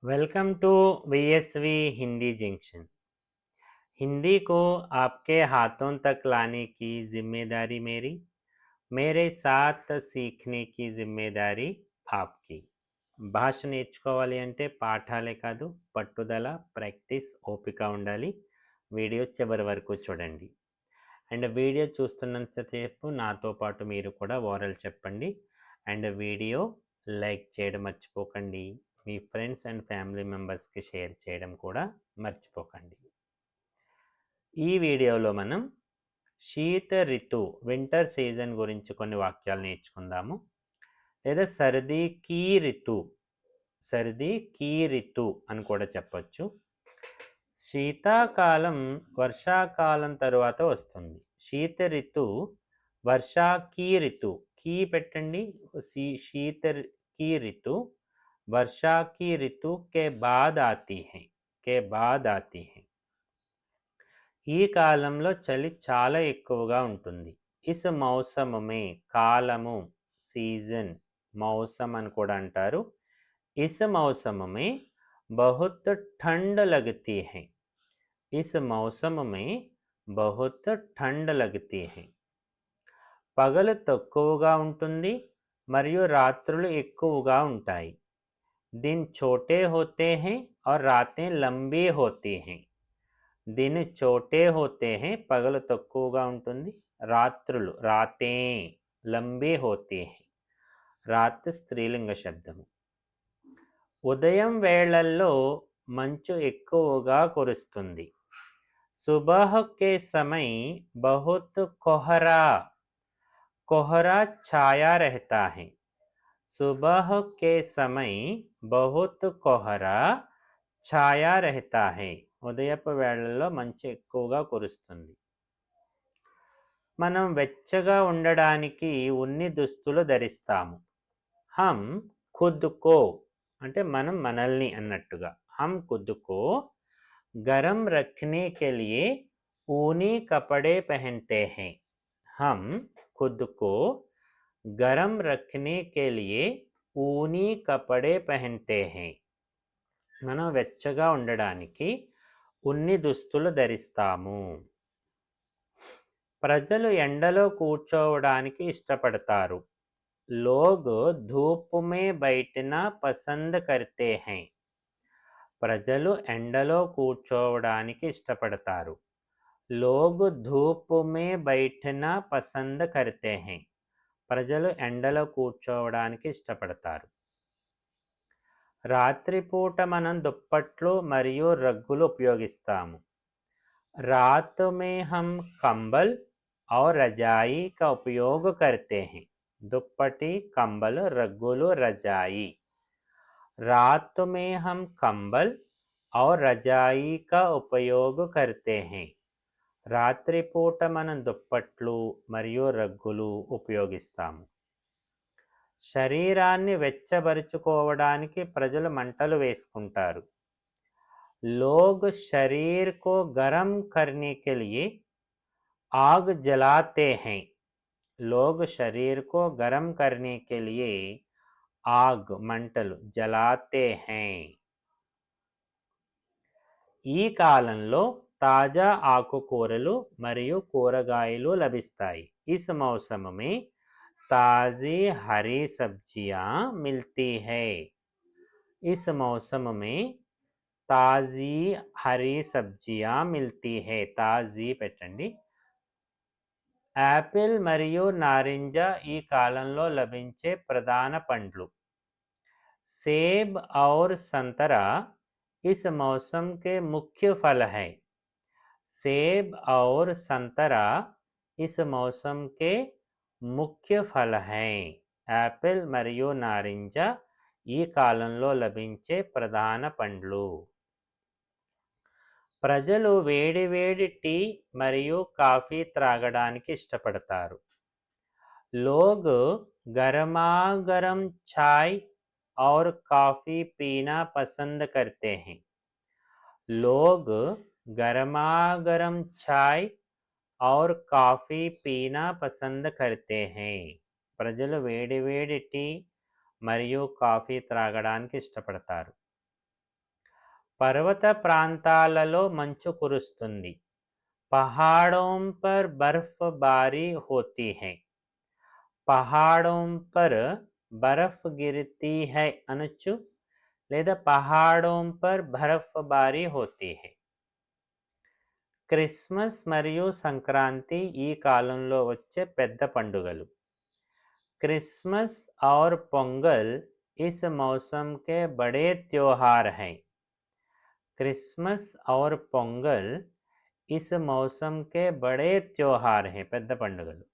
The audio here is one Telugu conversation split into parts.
Welcome to VSV Hindi junction. Hindi को आपके हाथों तक लाने की जिम्मेदारी मेरी, मेरे साथ सीखने की जिम्मेदारी आपकी। భాష నేర్చుకోవాలి అంటే పాఠాలే కాదు, పట్టుదల, ప్రాక్టీస్, ఓపిక ఉండాలి. వీడియో చివరి వరకు చూడండి. అండ్ వీడియో చూస్తున్నంతసేపు నాతో పాటు మీరు కూడా ఓరల్ చెప్పండి. అండ్ వీడియో లైక్ చేయడం మర్చిపోకండి. మీ ఫ్రెండ్స్ అండ్ ఫ్యామిలీ మెంబర్స్కి షేర్ చేయడం కూడా మర్చిపోకండి. ఈ వీడియోలో మనం శీత ఋతు వింటర్ సీజన్ గురించి కొన్ని వాక్యాలు నేర్చుకుందాము. లేదా సర్ది కీ ఋతు అని కూడా చెప్పచ్చు. శీతాకాలం వర్షాకాలం తరువాత వస్తుంది. శీత ఋతు वर्षा की ऋतु की పెట్టండి. शीत की ऋतु वर्षा की ऋतु के बाद आती है. ఈ కాలంలో చలి చాలా ఎక్కువగా ఉంటుంది. ఇస్ మౌసమే కాలము, సీజన్, మౌసం అని కూడా అంటారు. ఇస్ మౌసమే बहुत ठंड लगती है. इस मौसम में बहुत ठंड लगती है. పగలు తక్కువగా ఉంటుంది మరియు రాత్రులు ఎక్కువగా ఉంటాయి. दिन छोटे होते हैं और रातें लंबी होती हैं. दिन छोटे होते हैं పగలు తక్కువగా ఉంటుంది, రాత్రులు రాతే లంబీ होती हैं. రాత్ స్త్రీలింగ శబ్దము. ఉదయం వేళల్లో మంచు ఎక్కువగా కురుస్తుంది. सुबह के समय बहुत कोहरा छाया रहता है. सुबह के समय बहुत कोहरा ఛాయా रहता है. ఉదయపు వేళల్లో మంచు ఎక్కువగా కురుస్తుంది. మనం వెచ్చగా ఉండడానికి ఉన్ని దుస్తులు ధరిస్తాము. హమ్ ఖుద్ కో అంటే మనం మనల్ని అన్నట్టుగా. హమ్ ఖుద్ కో गरम रखने के लिए ऊनी कपड़े पहनते हैं. हम खुद को गरम रखने के लिए ऊनी कपड़े पहनते हैं. మనం వెచ్చగా ఉండడానికి ఉన్ని దుస్తులు ధరిస్తాము. ప్రజలు ఎండలో కూర్చోవడానికి ఇష్టపడతారు. लोग धूप में बैठना पसंद करते हैं. ప్రజలు ఎండలో కూర్చోవడానికి ఇష్టపడతారు. लोग धूप में बैठना पसंद करते हैं. ప్రజలు ఎండలో కూర్చోవడానికి ఇష్టపడతారు. రాత్రిపూట మనం దుప్పట్లు మరియు రగ్గులు ఉపయోగిస్తాము. रात में हम कंबल और रजाई का उपयोग करते हैं. दुప్పటి, कंबल, रग्गुలు, रजाई. रात में हम कंबल और रजाई का उपयोग करते हैं. రాత్రిపూట మనం దుప్పట్లు మరియు రగ్గులు ఉపయోగిస్తాము. శరీరాన్ని వెచ్చబరుచుకోవడానికి ప్రజలు మంటలు వేసుకుంటారు. लोग शरीर को गर्म करने के लिए आग जलाते हैं. लोग शरीर को गर्म करने के लिए आग మంటలు జలాతే हैं. ఈ కాలంలో తాజా ఆకుకూరలు మరియు కూరగాయలు లభిస్తాయి. इस मौसम में ताज़ी हरी सब्जियां मिलती है. इस मौसम में తాజీ హరీ సబ్జియా మిల్తీ హే. తాజీ పెట్టండి. యాపిల్ మరియు నారింజ ఈ కాలంలో లభించే ప్రధాన పండ్లు. సేబ్ ఔర్ సంతరా इस मौसम के मुख्य फल है. सेब और संतरा इस मौसम के मुख्य फल हैं. యాపిల్ మరియు నారింజ ఈ కాలంలో లభించే ప్రధాన పండ్లు. ప్రజలు వేడివేడి టీ మరియు కాఫీ త్రాగడానికి ఇష్టపడతారు. लोग गरमागरम चाय और कॉफ़ी पीना पसंद करते हैं. लोग गरमागरम चाय और कॉफ़ी पीना पसंद करते हैं. ప్రజలు వేడివేడి టీ మరియు కాఫీ త్రాగడానికి ఇష్టపడతారు. పర్వత ప్రాంతాలలో మంచు కురుస్తుంది. पहाड़ों पर बर्फबारी होती है. पहाड़ों पर बर्फ गिरती है అనొచ్చు లేదా పహాడోं पर बर्फबारी होती है. క్రిస్మస్ మరియు సంక్రాంతి ఈ కాలంలో వచ్చే పెద్ద పండుగలు. क्रिसमस और पोंगल इस मौसम के बड़े त्योहार हैं. क्रिसमस और पोंगल इस मौसम के बड़े त्योहार हैं. పెద్ద పండుగలు.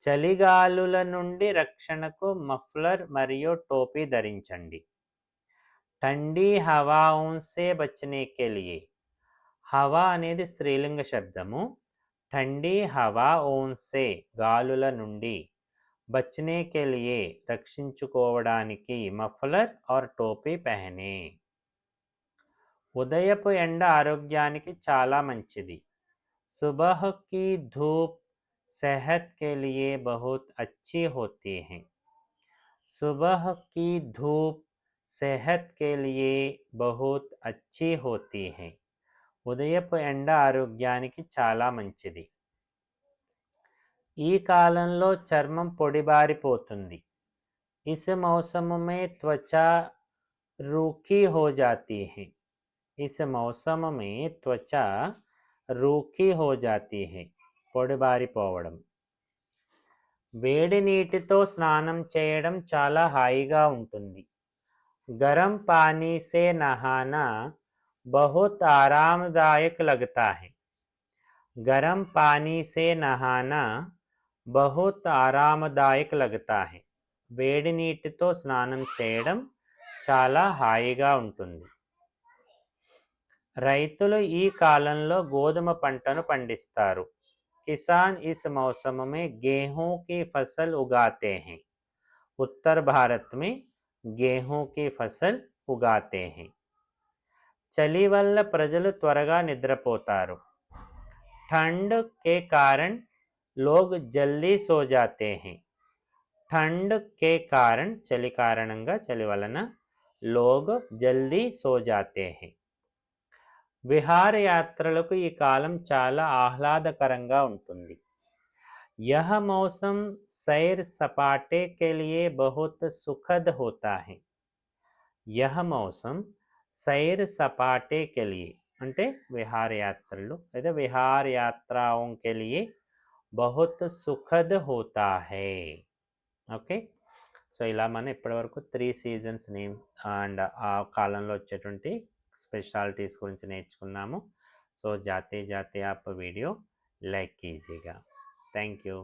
చలిగాలుల నుండి రక్షణకు మఫ్లర్ మరియు టోపీ ధరించండి. ठंडी हवाओं से बचने के लिए. హవా అనేది స్త్రీలింగ శబ్దము. ठंडी हवाओं से గాలుల నుండి, बचने के लिए రక్షించుకోవడానికి మఫ్లర్ और టోపీ పహనే. ఉదయపు ఎండ ఆరోగ్యానికి చాలా మంచిది. सुबह की धूप सेहत के लिए बहुत अच्छी होती है. सुबह की धूप सेहत के लिए बहुत अच्छी होती है. ఉదయపు ఎండ ఆరోగ్యానికి చాలా మంచిది. ఈ కాలంలో చర్మం పొడిబారిపోతుంది. इस मौसम में त्वचा रूखी हो जाती है. इस मौसम में त्वचा रूखी हो जाती है. పొడిబారిపోవడం. వేడి నీటితో స్నానం చేయడం చాలా హాయిగా ఉంటుంది. గరం పానీ సే నహానా बहुत आरामदायक लगता है. गरम पानी से नहाना बहुत आरामदायक लगता है. వేడి నీటితో స్నానం చేయడం చాలా హాయిగా ఉంటుంది. రైతులు ఈ కాలంలో గోధుమ పంటను పండిస్తారు. किसान इस मौसम में गेहूं की फसल उगाते हैं. उत्तर भारत में गेहूं की फसल उगाते हैं. చలి వల్ల ప్రజలు త్వరగా నిద్రపోతారు. ठंड के कारण लोग जल्दी सो जाते हैं. ठंड के कारण చలి కారణంగా, చలి వలన लोग जल्दी सो जाते हैं. విహారయాత్రలకు ఈ కాలం చాలా ఆహ్లాదకరంగా ఉంటుంది. यह मौसम सैर सपाटे के लिए बहुत सुखद होता है. यह मौसम सैर सपाटे के लिए అంటే విహారయాత్రలు లేదా విహారయాత్రాओं के लिए बहुत सुखद होता है. ఓకే, సో ఇలా మనం ఇప్పటివరకు 3 సీజన్స్ నేమ్ అండ్ ఆ కాలంలో వచ్చేటువంటి స్పెషాలిటీస్ గురించి నేర్చుకున్నాము. సో జాతే జాతే ఆప్ వీడియో లైక్ కీజియేగా. Thank you.